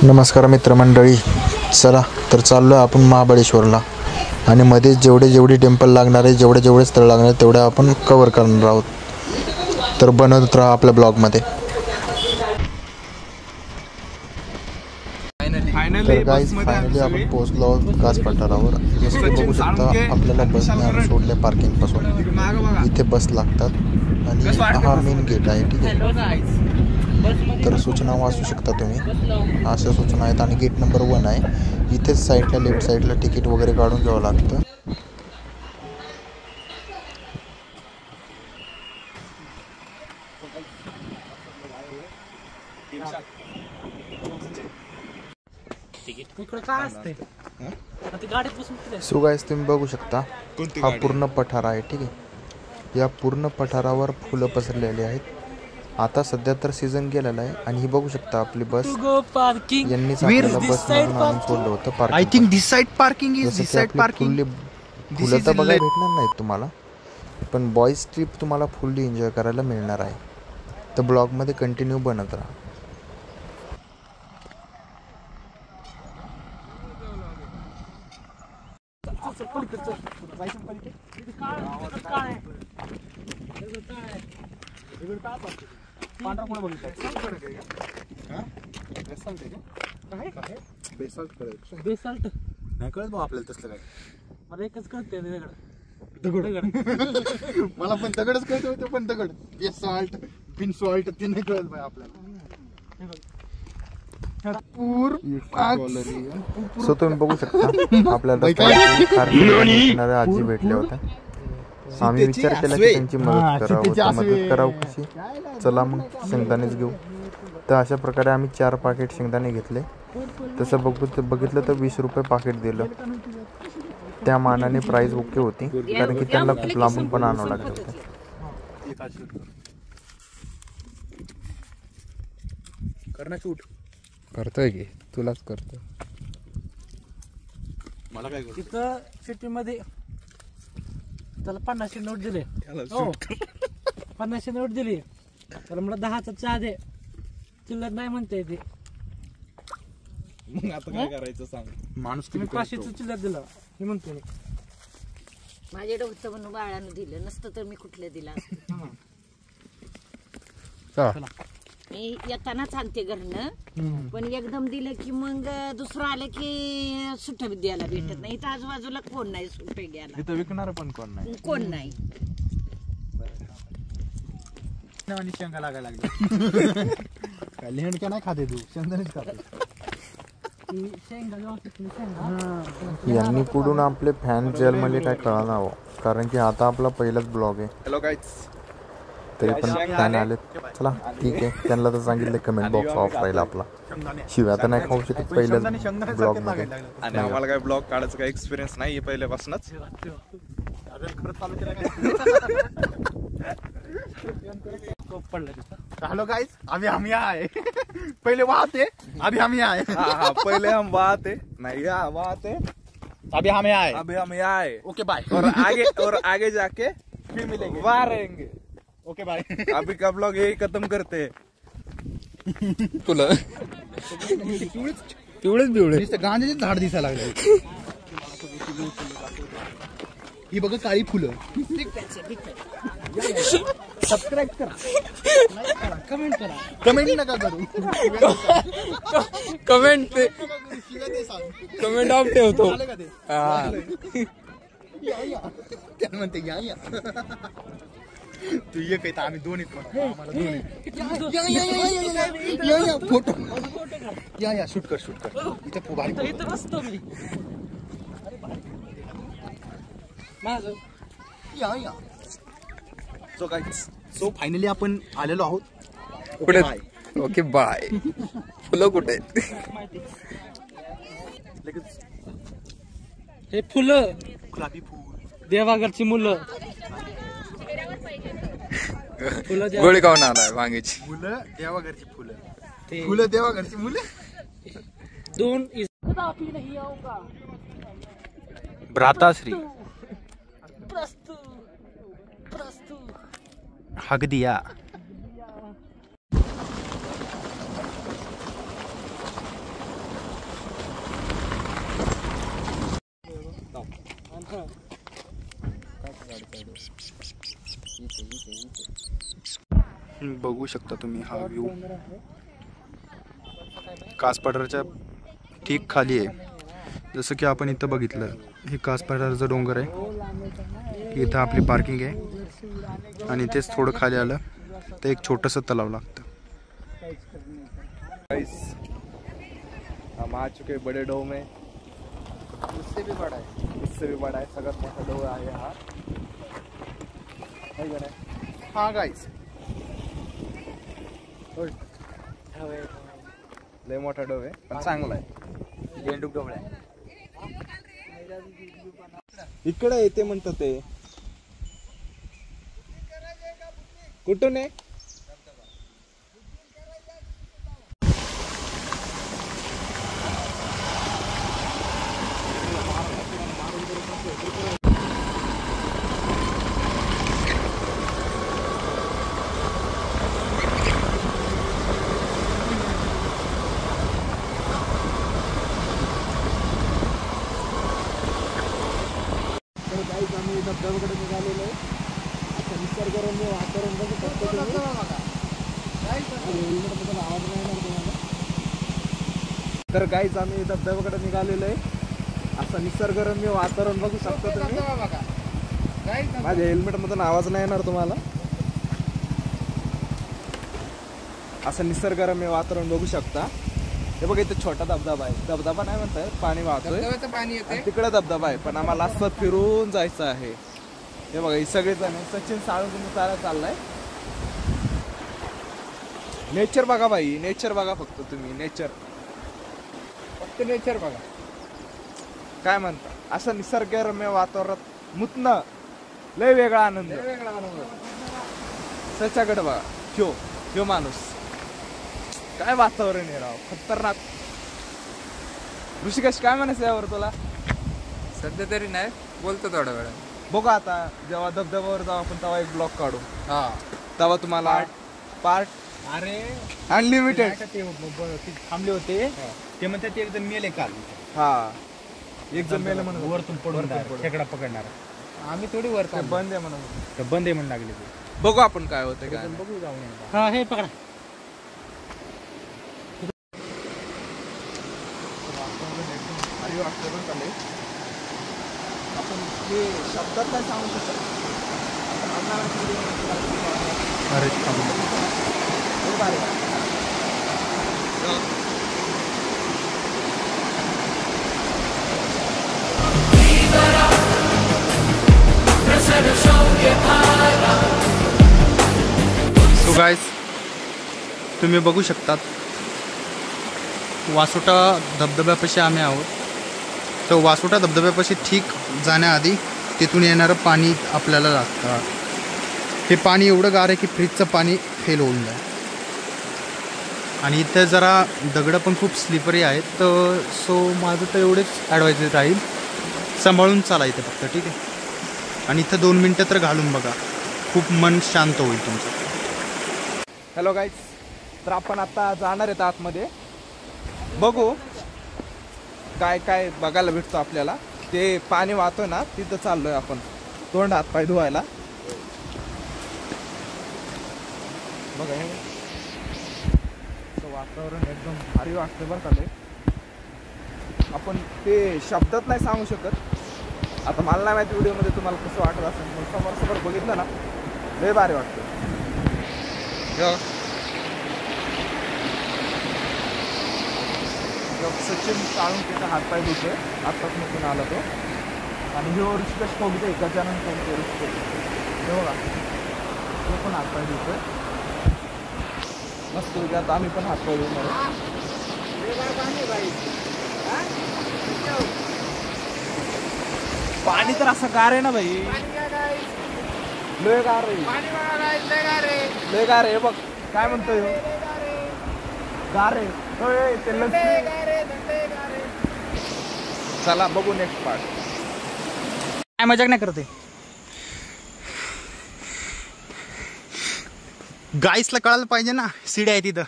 नमस्कार मित्रमंडळी, चला तर चाललो आहे आपण महाबळेश्वरला आणि मध्ये जेवढे टेम्पल लागणार आहे, जेवढे स्थळ लागणार आहे तेवढे आपण कव्हर करणार आहोत. तर बनवत राहा आपल्या ब्लॉगमध्ये. तर गाईज फायनली आपण पोहोचलो आहोत कास पठारावर. जसं की बघू शकता आपल्याला बसने सोडले पार्किंगपासून. इथे बस लागतात आणि हा मेन गेट आहे. ठीक आहे, तर सूचना वाचू शकता तुम्ही. अशा सूचना आहेत आणि गेट नंबर 1 आहे. इथेच साईडला लेफ्ट साईडला तिकीट वगैरे काढून घ्यावं लागतं. सो गाईस तुम्ही बघू शकता हा पूर्ण पठार आहे. ठीक आहे, या पूर्ण पठारावर फुलं पसरलेली आहेत. आता सध्या तर सीझन गेलेला आहे आणि ही बघू शकता आपली बस. यांनीच आपल्याला बस मधून आणून सोडलं होतं parking. I think this side parking is this side parking. फुलं तर बघायला भेटणार नाहीत तुम्हाला, पण बॉईज ट्रिप तुम्हाला फुल्ली एन्जॉय करायला मिळणार आहे. तर ब्लॉगमध्ये कंटिन्यू बनत राहा. नाही कळत भाऊ आपल्याला तसलं काय. मला एकच कळते मला पण दगडच कळत होते, पण दगड बेसाल्ट बिन सॉल्ट ते नाही कळत भाई आपल्याला. सो तुम्ही बघू शकता आपल्याला आजी भेटल्या होत्या. आम्ही विचार केला की त्यांची मदत करावं कशी. चला मग शेंगदाणेच घेऊ. तर अशा प्रकारे आम्ही 4 पाकिट शेंगदाणे घेतले. तसं बघितलं तर 20 रुपये पाकिट दिलं. त्या मानाने प्राइस ओके होती, कारण की त्यांना खूप लांबून पण आणावं लागलं होतं. शूट करतोय की तुलाच करतो. मला काय तिथं सिटीमध्ये त्याला 50ची नोट दिली. 50ची नोट दिली त्याला मला 10चा चहा दे. चिल्लर नाही म्हणते ते. मग आता काय करायचं सांग. माणूस तुम्ही 500चं चिल्लर दिलं हे म्हणतो मी. माझ्याकडे होतं म्हणून बाळानं दिलं नसतं तर मी कुठलं दिला. मी येतानाच आणते घरनं, पण एकदम दिलं की मग दुसरं आलं की सुट्ट द्यायला भेटत नाही. इथं आजूबाजूला कोण नाही सुट्टे घ्यायला. इथं विकणार पण कोण नाही. आणि शेंगा लागायला लागली. काय लेहंड का नाही खाते तू, शेंगदाणेच खाते. यांनी पुढून आपले फॅन जेल मध्ये काय कळणार हवं, कारण की आता आपला पहिलाच ब्लॉग आहे. हॅलो गाईज, तरी पण फॅन आले. चला ठीक आहे, त्यांना तर सांगितलं कमेंट बॉक्स ऑफ राहील आपला. शिवाय आता नाही खाऊ शकत पहिल्याच ब्लॉग मध्ये. आणि आम्हाला काय ब्लॉग काढायचा काही एक्सपिरियन्स नाही पहिल्यापासूनच. हेलो गाइस, अभी हम यहाँ आए. पहले वहाँ थे, अभी हम यहाँ आए. हाँ, पहले हम वहाँ थे, नहीं वहाँ थे, अभी हम यहाँ आए. अभी हम यहाँ आए. Okay bye. और आगे जाके फिर मिलेंगे, वहाँ रहेंगे. Okay bye. अभी का ब्लॉग यही खत्म करते हैं. तुला पिवळेच गांजाचे झाड दिसायला लागले. ही बघा काळी फुलं. सबस्क्राईब करा, कमेंट नका करू. कमेंट ऑफ ठेवतो. त्याला म्हणते या तू ये काही तर आम्ही दोन्ही फोटो या शूट कर इथे भारी बसतो मी. या. सो फायनली आपण आलेलो आहोत. कुठे? Okay bye. फुलं कुठे? हे फुलं गुलाबी फुल, देवाघरची मुलं. गोळी खाऊन आलाय वांग्याची. मुलं देवाघरची फुलं देवाघरची मुलं. 2 भ्राताश्री हक दिया. बघू शकता तुम्ही हा व्ह्यू कास पठाराच्या ठीक खाली आहे. जसं की आपण इथं बघितलं, हे कास पठाराचा डोंगर आहे, इथं आपली पार्किंग आहे आणि तेच थोडं खाली आलं तर एक छोटंसं तलाव लागतं. हम आ चुके बड़े डोह में, उससे भी बड़ा है, सगळ्यात मोठा डोह आहे हा. हाँ गाइस, लय मोठा डोह आहे पण चांगला आहे. गेंडूक डोह आहे इकडे येते म्हणतात ते. कुठून आहे? धबधब्याकडे निघालेलो आहे. आता निसर्गरम्य वातावरण बघू शकतो तुम्ही. आवाज नाही येणार तुम्हाला. तर गाईज आम्ही धबधब्याकडे निघालेलो आहे. असं निसर्गरम्य वातावरण बघू शकतो तुम्ही. माझ्या हेल्मेट मधून आवाज नाही येणार तुम्हाला. असं निसर्गरम्य वातावरण बघू शकता. हे बघा इथे छोटा धबधबा आहे. धबधबा नाही म्हणताय, पाणी वाहतोय, पाणी येते तिकडे धबधबा आहे. पण आम्हाला असं फिरून जायचं आहे. हे बघा ही सगळे जण सचिन साळुंके चाललाय. नेचर बघा बाई, नेचर बघा फक्त तुम्ही. नेचर, फक्त नेचर बघा. काय म्हणता, असं निसर्गरम्य वातावरणात मुतणं लय वेगळा आनंद. सच्याकडे बघा, ह्यो माणूस काय वातावरण आहे राव, खतरनाक. ऋषिकेश काय म्हणायचं यावर तुला? सध्या तरी नाही, बोलतो थोड्या वेळा. बघा आता जेव्हा धबधब्यावर जाऊ आपण तेव्हा एक ब्लॉग काढू. हा तेव्हा तुम्हाला पार्ट अरे अनलिमिटेड. ते थांबले होते ते म्हणतात एक जण मेले काल. हा एक जण मेले म्हणून वरतून पडून खेकडा पकडणार. आम्ही थोडी वर बंद आहे म्हणून, बंद आहे म्हणून लागले. बघू आपण काय होतं काय. बघू जाऊन. हा हे पकडा. आपण हे शब्दात काय सांगू शकतो. अरे सो गाइस, तुम्ही बघू शकतात वासोटा धबधब्यापाशी आम्ही आहोत. तर वासोटा धबधब्यापाशी ठीक जाण्याआधी तिथून येणारं पाणी आपल्याला लागतं. हे पाणी एवढं गार आहे की फ्रीजचं पाणी फेल होऊन जाईल. आणि इथं जरा दगडं पण खूप स्लिपरी आहेत. तर सो माझं तर एवढेच ॲडवाइस राहील, सांभाळून चाला इथे फक्त, ठीक आहे. आणि इथं 2 मिनटं तर घालून बघा, खूप मन शांत होईल तुमचं. हॅलो गाईज, तर आपण आता जाणार आहेत आतमध्ये. बघू काय काय बघायला भेटतो आपल्याला. ते पाणी वाहतोय ना तिथं चाललोय आपण तोंड हात पाय धुवायला. बघा हे वातावरण एकदम भारी वाटतंय बरं का. आपण ते शब्दात नाही सांगू शकत. आता मला नाही माहिती व्हिडिओमध्ये तुम्हाला कसं वाटत असेल, पण समोर बघितलं ना लय भारी वाटतं. सचिन साळुंकेचा हातपाय धुतोय, आत्ताच निघून आला तो. आणि ह्यो ऋषिकेश खोगदे, गजानन खोगदे ऋषिकेश, हे बघा तो पण हातपाय धुतोय मस्त. आता आम्ही पण हातपाय धुणार. पाणी तर असं गार आहे ना भाई, लय गार आहे, लय गार आहे. बघ काय म्हणतोय गार आहे. चला बघू नेक्स्ट पार्ट. काय मजाक नाही करते. गाईसला कळायला पाहिजे ना, सीडी आहे तिथं.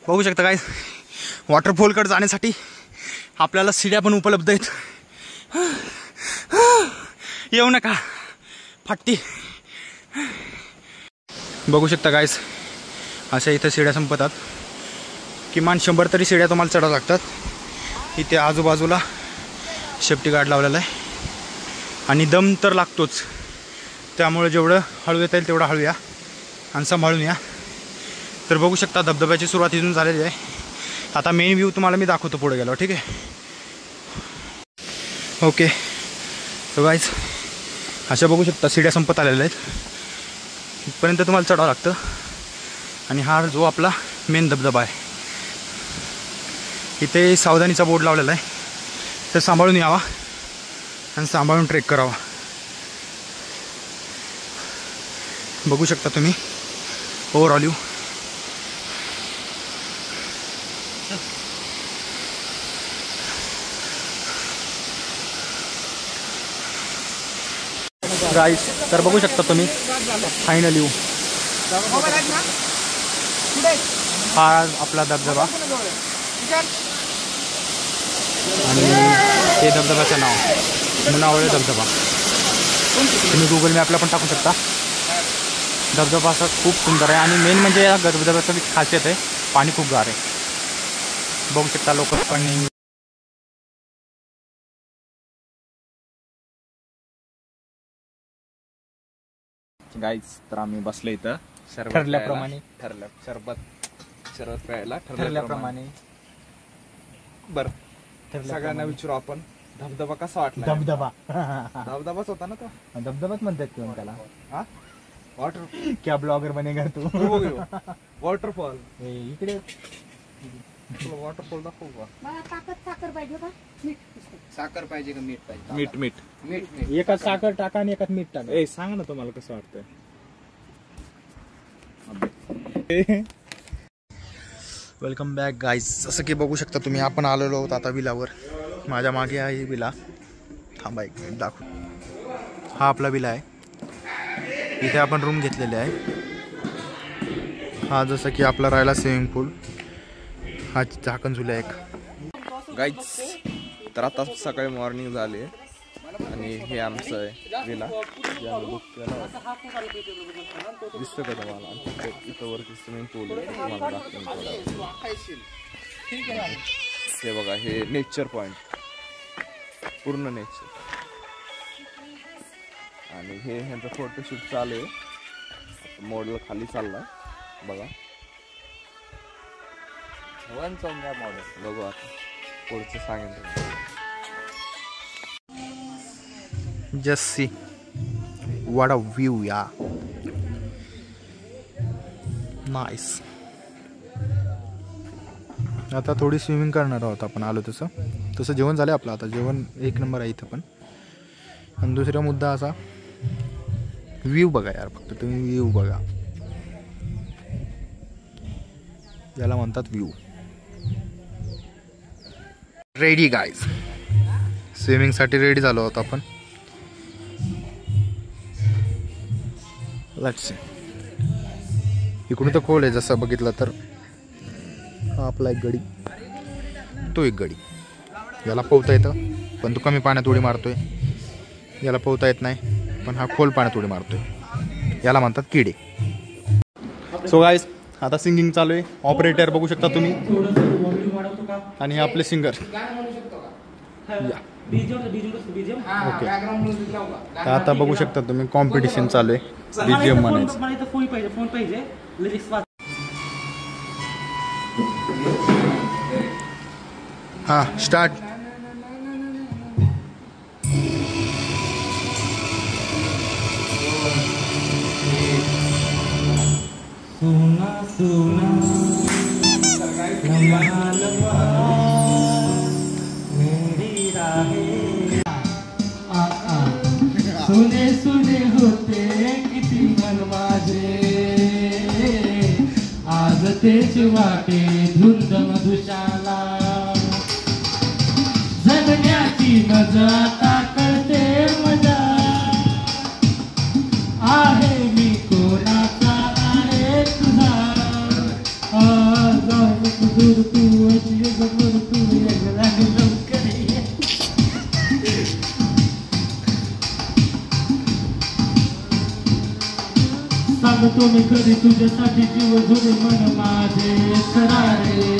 बघू शकता गाईस, वॉटरफॉलकडे जाण्यासाठी आपल्याला सीड्या पण उपलब्ध आहेत. येऊ नका फाटती. बघू शकता गाईस, अशा इथं शिड्या संपतात. किमान 100 तरी शिड्या तुम्हाला चढावं लागतात. इथे आजूबाजूला सेफ्टी गार्ड लावलेला आहे आणि दम तर लागतोच. त्यामुळे जेवढं हळू येता येईल तेवढं हळू या आणि सांभाळून या. तर बघू शकता धबधब्याची सुरुवात इथून झालेली आहे. आता मेन व्ह्यू तुम्हाला मी दाखवतो पुढे गेलो. ठीक आहे, ओके. सो गाईज, अशा बघू शकता शिड्या संपत आलेल्या आहेत. इथपर्यंत तुम्हाला चढावं लागतं. आणि हा जो आपला मेन धबधबा आहे, इथे सावधानीचा बोर्ड लावलेला आहे. तर सांभाळून यावा आणि सांभाळून ट्रेक करावा. बघू शकता तुम्ही ओव्हरऑल व्ह्यू. गाईस, तर बघू शकता तुम्ही फायनल व्ह्यू. हा आपला धबधबा आणि हे धबधब्याचं नाव मुनावळे धबधबा. तुम्ही गुगल मॅपला पण टाकू शकता. धबधबा असा खूप सुंदर आहे आणि मेन म्हणजे या धबधब्याचं खासियत आहे, पाणी खूप गार आहे. बघू शकता लोक पण. गाईज, तर आम्ही बसलो इथं ठरल्याप्रमाणे शरबत प्यायला ठरल्याप्रमाणे. बरं, सगळ्यांना विचारू आपण, धबधबा कसा वाटला? धबधबाच होता ना तो. धबधबाच म्हणतात किंवा त्याला. हा, वॉटर. क्या ब्लॉगर बनेगा तू. वॉटरफॉल इकडे. वॉटरफॉल दाखवू का? साखर पाहिजे का मीठ पाहिजे? मीठ मीठ मीठ. एकात साखर टाका आणि एकात मीठ टाका. सांग ना तुम्हाला कसं वाटतंय. Welcome back guys. जसं की बघू शकता तुम्ही, आपण आलेलो आहोत आता विलावर. माझ्या मागे आहे विला. थांबा एक मिनिट दाखव. हा आपला विला आहे. इथे आपण रूम घेतलेले आहे. हा जसं की आपला राहिला स्विमिंग पूल. हा झाकण झुला एक. गाईज, तर आता सकाळी मॉर्निंग झाली आणि हे आमचं आहे विला जे आम्ही बुक केला होता. दिसतं का तुम्हाला? इथं वरती स्विमिंग पूल आहे. तुम्हाला दाखवून हे बघा, हे नेचर पॉइंट, पूर्ण नेचर. आणि हे ह्यांचं फोटोशूट चालू आहे. मॉडेल खाली चाललाय बघा. मॉडेल बघू आता पुढचं सांगेन. Just see what a view या. नाईस. आता थोडी स्विमिंग करणार आहोत आपण. आलो तसं जेवण झालं आपलं. आता जेवण एक नंबर आहे इथं पण. आणि दुसरा मुद्दा असा, व्ह्यू बघा यार, फक्त तुम्ही व्ह्यू बघा. याला म्हणतात व्ह्यू. रेडी गाईज, स्विमिंगसाठी रेडी झालो आहोत आपण. Let's see. इकडून तर खोल आहे जसं बघितलं तर. हा आपला एक गडी, तो एक गडी. याला पोहता येतं पण तो कमी पाण्यात उडी मारतोय. याला पोहता येत नाही पण हा खोल पाण्यात उडी मारतोय. याला म्हणतात किडे. सो गाईस, आता सिंगिंग चालू आहे. ऑपरेटर बघू शकता तुम्ही आणि हे आपले सिंगर. ओके, तर आता बघू शकता तुम्ही कॉम्पिटिशन चालू आहे. बीजीएम म्हणायचं. फोन पाहिजे लिरिक्स. हा स्टार्ट. सुना सुना लम्हा लम्हा मेरी राहें. सुने सुने होते किती मन माझे. आज तेच वाटे धुंद मधुशाला. जगण्याची मजा आता कळते मजा. आहे मी कोणाचा आहे तुझा. दूर तू अशी समोर तू लागली लवकर ये. सांगतो करतो मी कधी तुझ्यासाठी जीव झुले मन माझे सरारे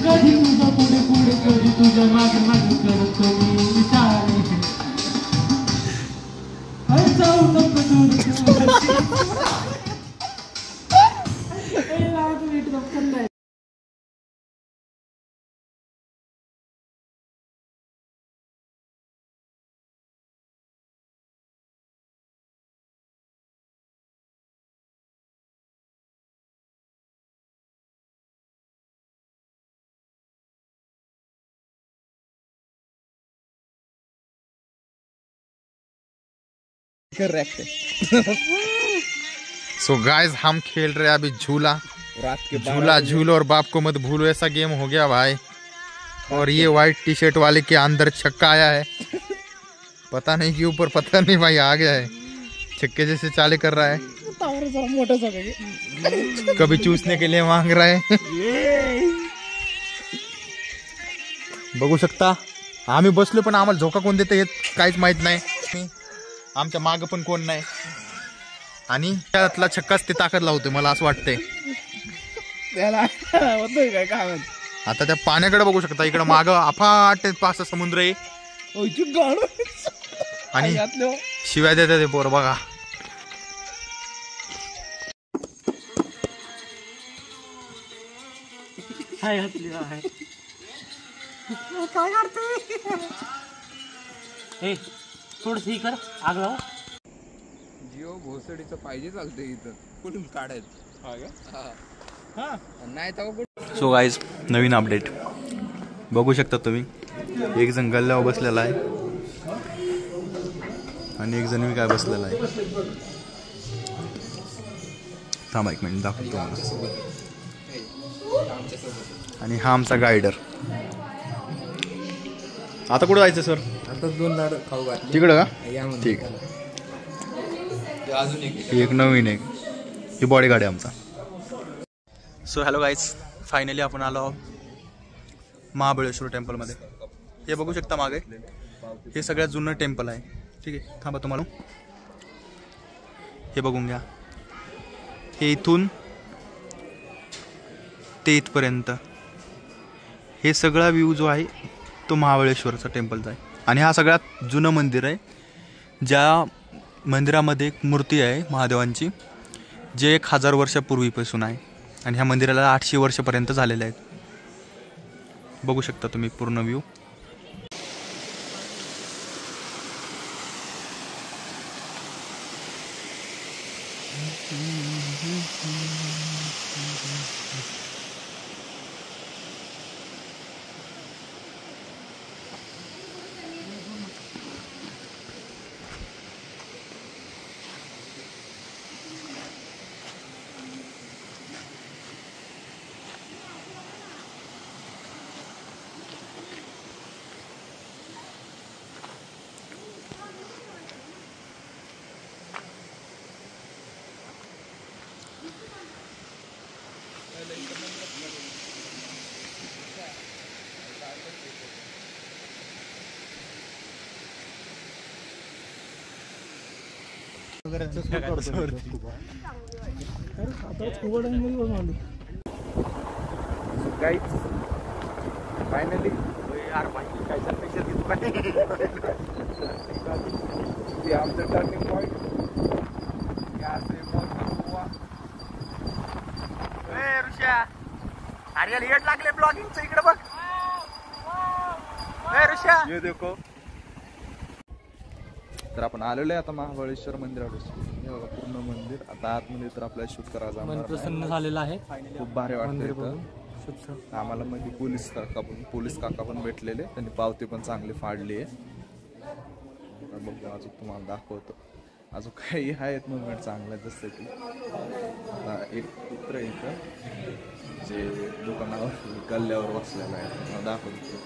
कधी तुझा पुढे पुढे कधी तुझ्या मागे मागे करतो मी विचारे जाऊ नको दूर सो गाइस हम खेल रहे हैं अभी झूला। रात के झूला झूलो और बाप को मत भूलो, ऐसा गेम हो गया भाई। और ये व्हाइट टी शर्ट वाले के अंदर छक्का आया है, पता नहीं क्यों, ऊपर पता नहीं भाई आ गया है, छक्के जैसे चाले कर रहा है, कभी चूसने के लिए मांग रहा है। बघू शकता आम्ही बसलो पण आम्हाला झोका कोण देते हे काहीच माहित नाही, आमच्या माग पण कोण नाही, आणि त्यातला छक्काच ते ताकद लावतोय मला असं वाटतंय। आता त्या पाण्याकडे बघू शकता, इकडे माग अफाट पास समुद्र आहे आणि शिवाय देतात ते पोर बघा। काय करते थोडस ही कर आग लाव। जिओ भोसडीचं पाहिजे चालते इथं कुठून काढायचं नाही तर। सो गाईज नवीन अपडेट बघू शकता तुम्ही, एक जण गल्ल्यावर बसलेला आहे आणि एक जण मी काय बसलेला आहे। थांबा एक मिनिट दाखवतो तुम्हाला। आणि हा आमचा गायडर। आता कुठं जायचं सर? आता 2 लाड खाऊ घातले तिकडं का? ठीक आहे। अजून एक नवीन एक ही बॉडी गार्ड आहे आमचा। सो हॅलो गाईज, फायनली आपण आलो महाबळेश्वर टेम्पलमध्ये। हे बघू शकता मागे, हे सगळ्यात जुनं टेम्पल आहे। ठीक आहे, थांबा तुम्हाला हे बघून घ्या। हे इथून ते इथपर्यंत हे सगळा व्ह्यू जो आहे तो महाबळेश्वरचा टेम्पलचा आहे। आणि हा सगळ्यात जुनं मंदिर आहे, ज्या मंदिरामध्ये एक मूर्ती आहे महादेवांची, जे 1000 वर्षापूर्वीपासून आहे आणि ह्या मंदिराला 800 वर्षापर्यंत झालेले आहेत। बघू शकता तुम्ही पूर्ण व्ह्यू। फायनली आमचं टर्निंग पॉइंट अरे लेट लागले ब्लॉगिंगचं, इकडे बघ ऋषा, ये देखो। तर आपण आलेलो आहे आता महाबळेश्वर मंदिरावर। हे बघा पूर्ण मंदिर। आता आतमध्ये तर आपल्याला शूट करायचं, मन प्रसन्न झालेलं आहे, खूप भारी वाटतं। आम्हाला मध्ये पोलीस काका पण भेटलेले, त्यांनी पावती पण चांगली फाडली आहे। बघू अजून तुम्हाला दाखवतो, अजून काही आहेत मुवमेंट चांगल्या, जसं की आता एक कुत्र इथं जे दुकानावर गल्ल्यावर बसलेलं आहे, दाखवतो।